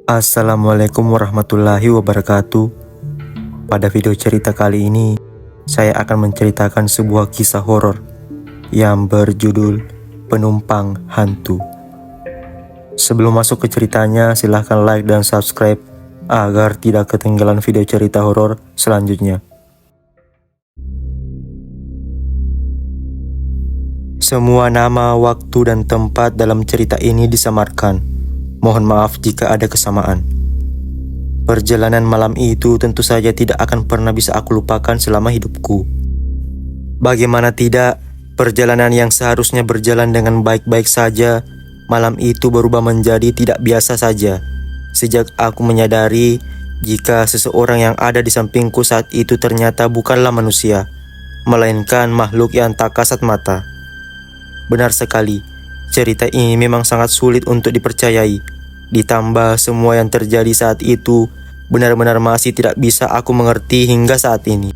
Assalamualaikum warahmatullahi wabarakatuh. Pada video cerita kali ini, saya akan menceritakan sebuah kisah horor yang berjudul Penumpang Hantu. Sebelum masuk ke ceritanya, silahkan like dan subscribe agar tidak ketinggalan video cerita horor selanjutnya. Semua nama, waktu, dan tempat dalam cerita ini disamarkan. Mohon maaf jika ada kesamaan. Perjalanan malam itu tentu saja tidak akan pernah bisa aku lupakan selama hidupku. Bagaimana tidak, perjalanan yang seharusnya berjalan dengan baik-baik saja, malam itu berubah menjadi tidak biasa saja. Sejak aku menyadari jika seseorang yang ada di sampingku saat itu ternyata bukanlah manusia, melainkan makhluk yang tak kasat mata. Benar sekali, cerita ini memang sangat sulit untuk dipercayai. Ditambah semua yang terjadi saat itu benar-benar masih tidak bisa aku mengerti hingga saat ini.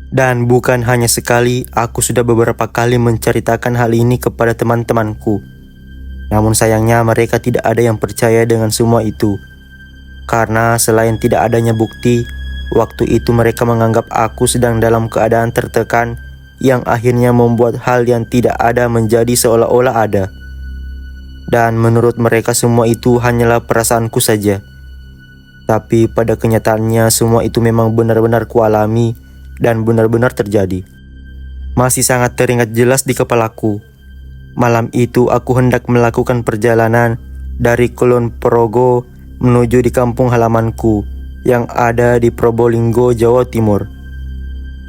Dan bukan hanya sekali, aku sudah beberapa kali menceritakan hal ini kepada teman-temanku. Namun sayangnya mereka tidak ada yang percaya dengan semua itu. Karena selain tidak adanya bukti, waktu itu mereka menganggap aku sedang dalam keadaan tertekan yang akhirnya membuat hal yang tidak ada menjadi seolah-olah ada. Dan menurut mereka semua itu hanyalah perasaanku saja. Tapi pada kenyataannya semua itu memang benar-benar kualami dan benar-benar terjadi. Masih sangat teringat jelas di kepalaku. Malam itu aku hendak melakukan perjalanan dari Kulon Progo menuju di kampung halamanku yang ada di Probolinggo, Jawa Timur.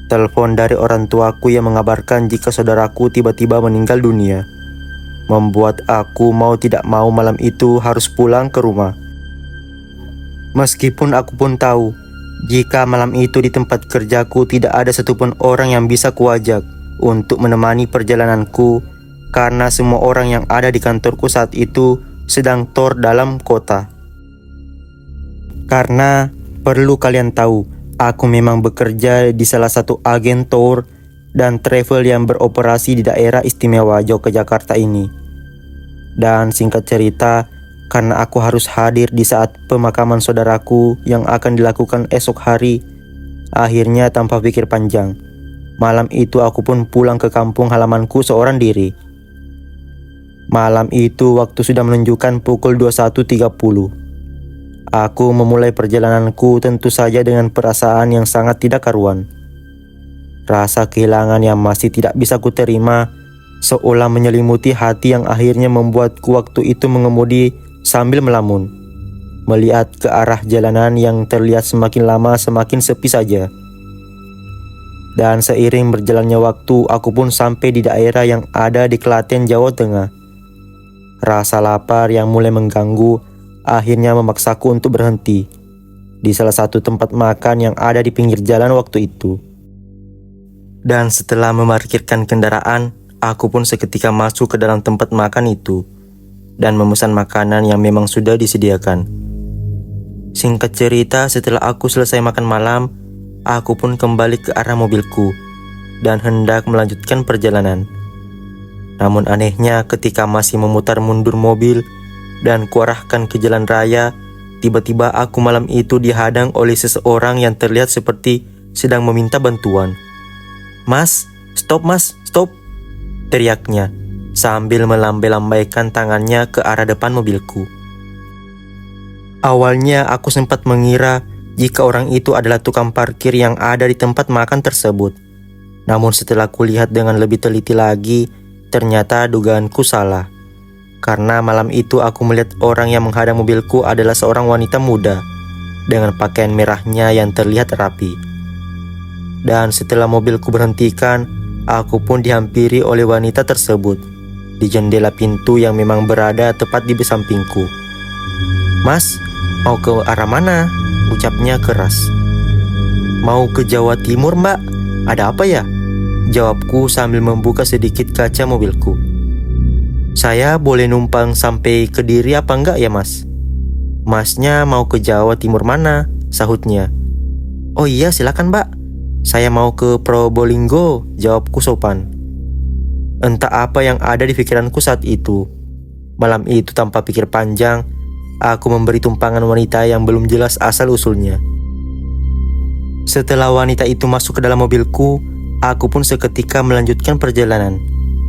Telepon dari orang tuaku yang mengabarkan jika saudaraku tiba-tiba meninggal dunia membuat aku mau tidak mau malam itu harus pulang ke rumah. Meskipun aku pun tahu jika malam itu di tempat kerjaku tidak ada satupun orang yang bisa kuajak untuk menemani perjalananku, karena semua orang yang ada di kantorku saat itu sedang tour dalam kota. Karena perlu kalian tahu, aku memang bekerja di salah satu agen tour dan travel yang beroperasi di daerah istimewa Yogyakarta ini. Dan singkat cerita, karena aku harus hadir di saat pemakaman saudaraku yang akan dilakukan esok hari, akhirnya tanpa pikir panjang, malam itu aku pun pulang ke kampung halamanku seorang diri. Malam itu waktu sudah menunjukkan pukul 21.30. Aku memulai perjalananku tentu saja dengan perasaan yang sangat tidak karuan. Rasa kehilangan yang masih tidak bisa kuterima seolah menyelimuti hati yang akhirnya membuatku waktu itu mengemudi sambil melamun, melihat ke arah jalanan yang terlihat semakin lama semakin sepi saja. Dan seiring berjalannya waktu, aku pun sampai di daerah yang ada di Klaten, Jawa Tengah. Rasa lapar yang mulai mengganggu akhirnya memaksaku untuk berhenti di salah satu tempat makan yang ada di pinggir jalan waktu itu. Dan setelah memarkirkan kendaraan, aku pun seketika masuk ke dalam tempat makan itu dan memesan makanan yang memang sudah disediakan. Singkat cerita, setelah aku selesai makan malam, aku pun kembali ke arah mobilku dan hendak melanjutkan perjalanan. Namun anehnya, ketika masih memutar mundur mobil dan kuarahkan ke jalan raya, tiba-tiba aku malam itu dihadang oleh seseorang yang terlihat seperti sedang meminta bantuan. "Mas, stop mas, stop!" teriaknya sambil melambai-lambaikan tangannya ke arah depan mobilku. Awalnya aku sempat mengira jika orang itu adalah tukang parkir yang ada di tempat makan tersebut. Namun setelah kulihat dengan lebih teliti lagi, ternyata dugaanku salah. Karena malam itu aku melihat orang yang menghadang mobilku adalah seorang wanita muda dengan pakaian merahnya yang terlihat rapi. Dan setelah mobilku berhentikan, aku pun dihampiri oleh wanita tersebut di jendela pintu yang memang berada tepat di sampingku. "Mas, mau ke arah mana?" ucapnya keras. "Mau ke Jawa Timur, Mbak. Ada apa ya?" jawabku sambil membuka sedikit kaca mobilku. "Saya boleh numpang sampai Kediri apa enggak ya, Mas?" "Masnya mau ke Jawa Timur mana?" sahutnya. "Oh iya, silakan, Mbak. Saya mau ke Probolinggo," jawabku sopan. Entah apa yang ada di pikiranku saat itu. Malam itu tanpa pikir panjang, aku memberi tumpangan wanita yang belum jelas asal-usulnya. Setelah wanita itu masuk ke dalam mobilku, aku pun seketika melanjutkan perjalanan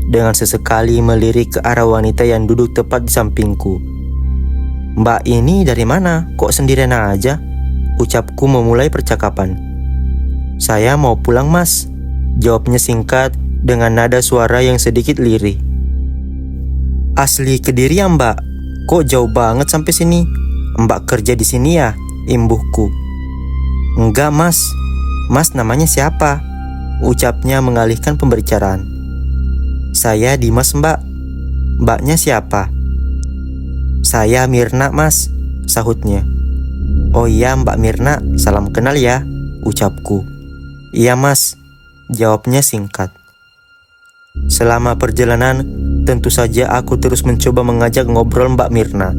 dengan sesekali melirik ke arah wanita yang duduk tepat di sampingku. "Mbak ini dari mana? Kok sendirian aja?" ucapku memulai percakapan. "Saya mau pulang, Mas," jawabnya singkat dengan nada suara yang sedikit lirih. "Asli Kediri ya, Mbak? Kok jauh banget sampai sini? Mbak kerja di sini ya?" imbuhku. "Enggak, Mas. Mas namanya siapa?" ucapnya mengalihkan pembicaraan. "Saya Dimas, Mbak." "Mbaknya siapa?" "Saya Mirna, Mas," sahutnya. "Oh iya, Mbak Mirna, salam kenal ya," ucapku. "Iya, Mas," jawabnya singkat. Selama perjalanan, tentu saja aku terus mencoba mengajak ngobrol Mbak Mirna.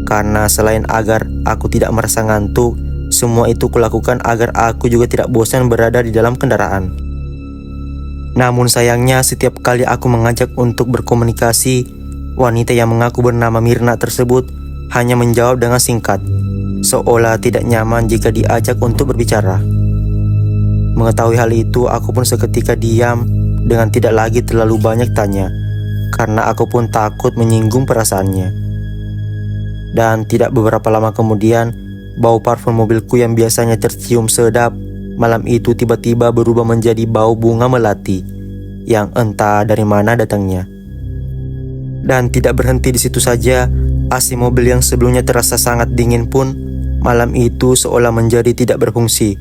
Karena selain agar aku tidak merasa ngantuk, semua itu kulakukan agar aku juga tidak bosan berada di dalam kendaraan. Namun sayangnya setiap kali aku mengajak untuk berkomunikasi, wanita yang mengaku bernama Mirna tersebut hanya menjawab dengan singkat, seolah tidak nyaman jika diajak untuk berbicara. Mengetahui hal itu, aku pun seketika diam dengan tidak lagi terlalu banyak tanya, karena aku pun takut menyinggung perasaannya. Dan tidak beberapa lama kemudian, bau parfum mobilku yang biasanya tercium sedap, malam itu tiba-tiba berubah menjadi bau bunga melati, yang entah dari mana datangnya. Dan tidak berhenti di situ saja, AC mobil yang sebelumnya terasa sangat dingin pun malam itu seolah menjadi tidak berfungsi,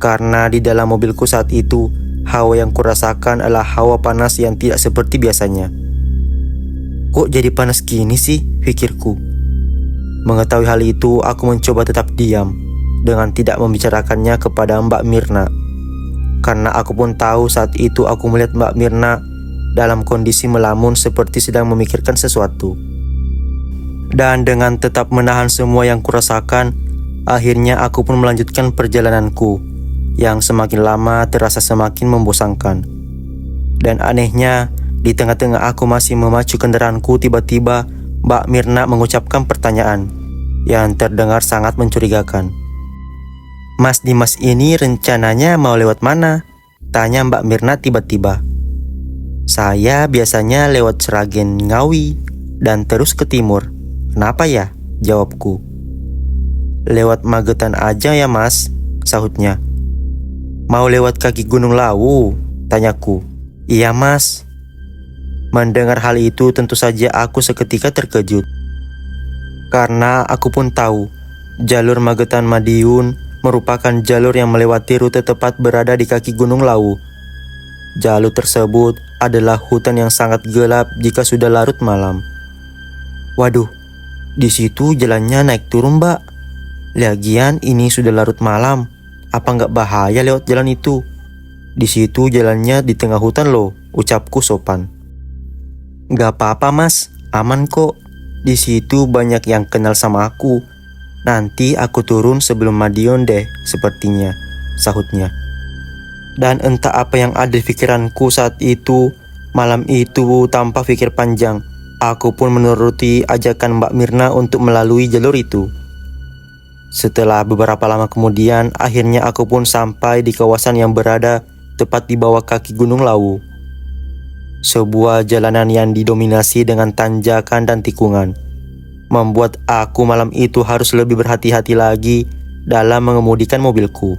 karena di dalam mobilku saat itu hawa yang kurasakan adalah hawa panas yang tidak seperti biasanya. "Kok jadi panas gini sih?" pikirku. Mengetahui hal itu, aku mencoba tetap diam dengan tidak membicarakannya kepada Mbak Mirna, karena aku pun tahu saat itu aku melihat Mbak Mirna dalam kondisi melamun seperti sedang memikirkan sesuatu. Dan dengan tetap menahan semua yang kurasakan, akhirnya aku pun melanjutkan perjalananku yang semakin lama terasa semakin membosankan. Dan anehnya, di tengah-tengah aku masih memacu kendaraanku, tiba-tiba Mbak Mirna mengucapkan pertanyaan yang terdengar sangat mencurigakan. "Mas Dimas ini rencananya mau lewat mana?" tanya Mbak Mirna tiba-tiba. "Saya biasanya lewat Sragen Ngawi dan terus ke timur. Kenapa ya?" jawabku. "Lewat Magetan aja ya, Mas," sahutnya. "Mau lewat kaki Gunung Lawu?" tanyaku. "Iya, Mas." Mendengar hal itu tentu saja aku seketika terkejut. Karena aku pun tahu jalur Magetan Madiun merupakan jalur yang melewati rute tepat berada di kaki Gunung Lawu. Jalur tersebut adalah hutan yang sangat gelap jika sudah larut malam. "Waduh, di situ jalannya naik turun, Mbak. Lagian ini sudah larut malam. Apa nggak bahaya lewat jalan itu? Di situ jalannya di tengah hutan loh," ucapku sopan. "Nggak apa-apa, Mas. Aman kok. Di situ banyak yang kenal sama aku. Nanti aku turun sebelum Madiun deh sepertinya," sahutnya. Dan entah apa yang ada di pikiranku saat itu, malam itu tanpa pikir panjang, aku pun menuruti ajakan Mbak Mirna untuk melalui jalur itu. Setelah beberapa lama kemudian, akhirnya aku pun sampai di kawasan yang berada tepat di bawah kaki Gunung Lawu. Sebuah jalanan yang didominasi dengan tanjakan dan tikungan, membuat aku malam itu harus lebih berhati-hati lagi dalam mengemudikan mobilku.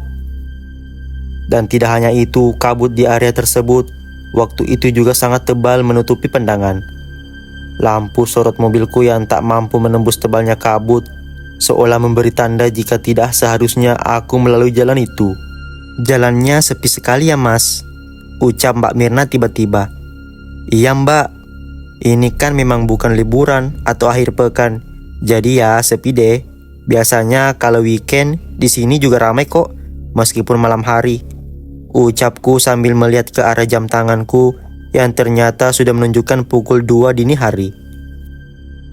Dan tidak hanya itu, kabut di area tersebut waktu itu juga sangat tebal menutupi pandangan. Lampu sorot mobilku yang tak mampu menembus tebalnya kabut seolah memberi tanda jika tidak seharusnya aku melalui jalan itu. "Jalannya sepi sekali ya, Mas," ucap Mbak Mirna tiba-tiba. "Iya, Mbak. Ini kan memang bukan liburan atau akhir pekan, jadi ya sepi deh. Biasanya kalau weekend di sini juga ramai kok, meskipun malam hari," ucapku sambil melihat ke arah jam tanganku yang ternyata sudah menunjukkan pukul 2 dini hari.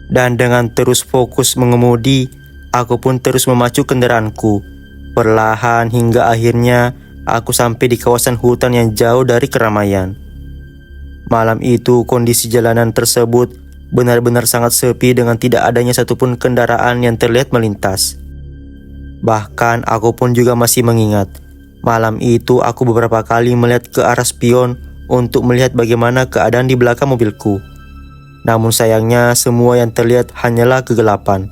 Dan dengan terus fokus mengemudi, aku pun terus memacu kendaraanku perlahan hingga akhirnya aku sampai di kawasan hutan yang jauh dari keramaian. Malam itu kondisi jalanan tersebut benar-benar sangat sepi dengan tidak adanya satupun kendaraan yang terlihat melintas. Bahkan aku pun juga masih mengingat, malam itu aku beberapa kali melihat ke arah spion untuk melihat bagaimana keadaan di belakang mobilku. Namun sayangnya semua yang terlihat hanyalah kegelapan.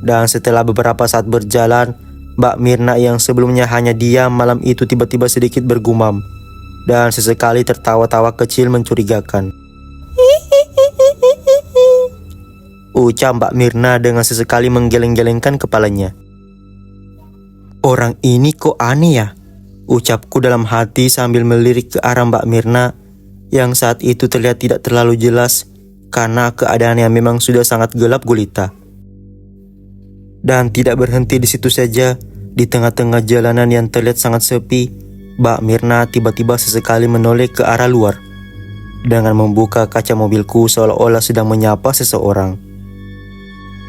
Dan setelah beberapa saat berjalan, Mbak Mirna yang sebelumnya hanya diam malam itu tiba-tiba sedikit bergumam dan sesekali tertawa-tawa kecil mencurigakan. Ucap Mbak Mirna dengan sesekali menggeleng-gelengkan kepalanya. Orang ini kok aneh ya? Ucapku dalam hati sambil melirik ke arah Mbak Mirna yang saat itu terlihat tidak terlalu jelas karena keadaan yang memang sudah sangat gelap gulita. Dan tidak berhenti di situ saja, di tengah-tengah jalanan yang terlihat sangat sepi, Mbak Mirna tiba-tiba sesekali menoleh ke arah luar dengan membuka kaca mobilku seolah-olah sedang menyapa seseorang.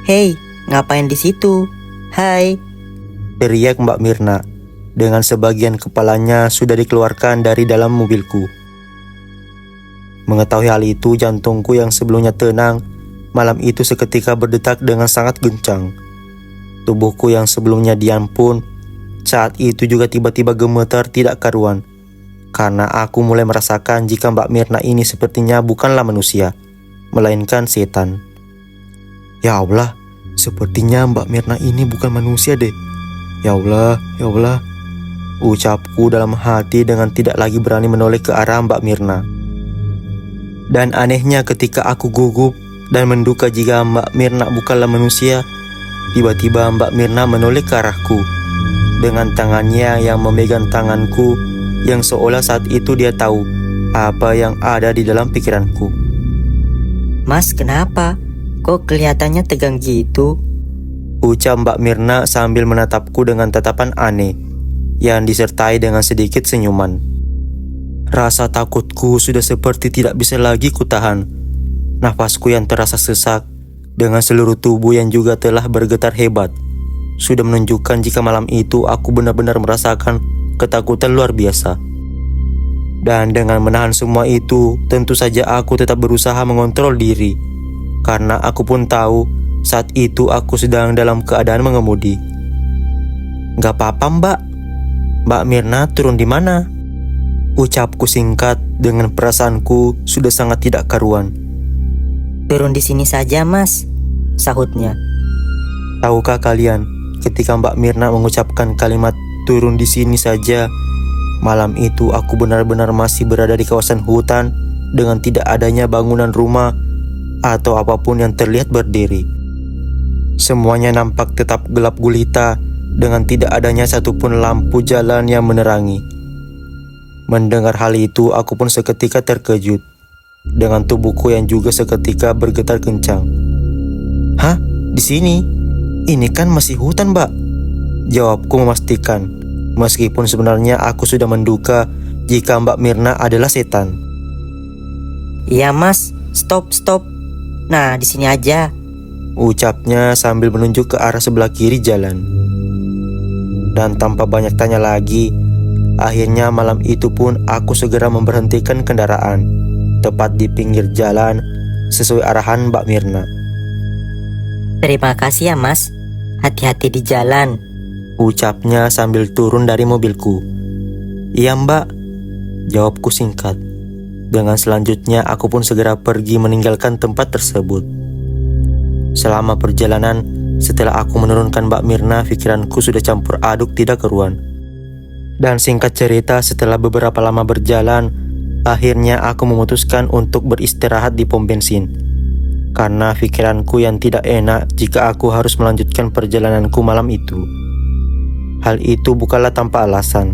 Hei, ngapain di situ? Hai, teriak Mbak Mirna dengan sebagian kepalanya sudah dikeluarkan dari dalam mobilku. Mengetahui hal itu, jantungku yang sebelumnya tenang malam itu seketika berdetak dengan sangat kencang. Tubuhku yang sebelumnya diam pun saat itu juga tiba-tiba gemetar tidak karuan, karena aku mulai merasakan jika Mbak Mirna ini sepertinya bukanlah manusia, melainkan setan. Ya Allah, sepertinya Mbak Mirna ini bukan manusia deh. Ya Allah, ya Allah, ucapku dalam hati dengan tidak lagi berani menoleh ke arah Mbak Mirna. Dan anehnya ketika aku gugup dan menduga jika Mbak Mirna bukanlah manusia, tiba-tiba Mbak Mirna menoleh ke arahku dengan tangannya yang memegang tanganku yang seolah saat itu dia tahu apa yang ada di dalam pikiranku. Mas kenapa? Kok kelihatannya tegang gitu? Ucap Mbak Mirna sambil menatapku dengan tatapan aneh yang disertai dengan sedikit senyuman. Rasa takutku sudah seperti tidak bisa lagi kutahan. Nafasku yang terasa sesak dengan seluruh tubuh yang juga telah bergetar hebat sudah menunjukkan jika malam itu aku benar-benar merasakan ketakutan luar biasa. Dan dengan menahan semua itu, tentu saja aku tetap berusaha mengontrol diri, karena aku pun tahu saat itu aku sedang dalam keadaan mengemudi. Gak apa-apa Mbak. Mbak Mirna turun di mana? Ucapku singkat dengan perasaanku sudah sangat tidak karuan. Turun di sini saja mas, sahutnya. Tahukah kalian, ketika Mbak Mirna mengucapkan kalimat turun di sini saja, malam itu aku benar-benar masih berada di kawasan hutan dengan tidak adanya bangunan rumah atau apapun yang terlihat berdiri. Semuanya nampak tetap gelap gulita dengan tidak adanya satupun lampu jalan yang menerangi. Mendengar hal itu, aku pun seketika terkejut dengan tubuhku yang juga seketika bergetar kencang. Hah? Di sini? Ini kan masih hutan, Mbak. Jawabku memastikan, meskipun sebenarnya aku sudah menduga jika Mbak Mirna adalah setan. Iya mas, stop. Nah, di sini aja. Ucapnya sambil menunjuk ke arah sebelah kiri jalan. Dan tanpa banyak tanya lagi, akhirnya malam itu pun aku segera memberhentikan kendaraan tepat di pinggir jalan sesuai arahan Mbak Mirna. Terima kasih ya mas, hati-hati di jalan. Ucapnya sambil turun dari mobilku. Iya Mbak, jawabku singkat. Dengan selanjutnya aku pun segera pergi meninggalkan tempat tersebut. Selama perjalanan, setelah aku menurunkan Mbak Mirna, pikiranku sudah campur aduk tidak karuan. Dan singkat cerita, setelah beberapa lama berjalan, akhirnya aku memutuskan untuk beristirahat di pom bensin. Karena pikiranku yang tidak enak jika aku harus melanjutkan perjalananku malam itu. Hal itu bukanlah tanpa alasan.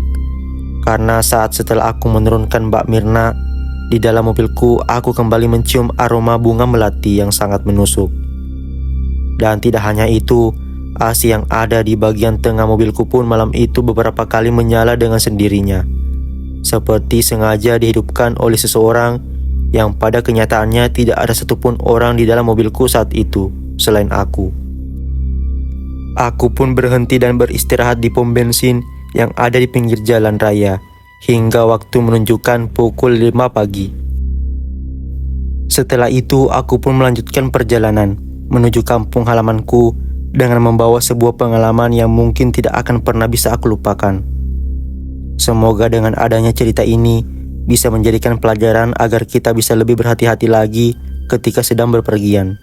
Karena saat setelah aku menurunkan Mbak Mirna, di dalam mobilku aku kembali mencium aroma bunga melati yang sangat menusuk. Dan tidak hanya itu, AC yang ada di bagian tengah mobilku pun malam itu beberapa kali menyala dengan sendirinya, seperti sengaja dihidupkan oleh seseorang yang pada kenyataannya tidak ada satupun orang di dalam mobilku saat itu selain aku. Aku pun berhenti dan beristirahat di pom bensin yang ada di pinggir jalan raya hingga waktu menunjukkan pukul 5 pagi. Setelah itu, aku pun melanjutkan perjalanan menuju kampung halamanku dengan membawa sebuah pengalaman yang mungkin tidak akan pernah bisa aku lupakan. Semoga dengan adanya cerita ini bisa menjadikan pelajaran agar kita bisa lebih berhati-hati lagi ketika sedang berpergian.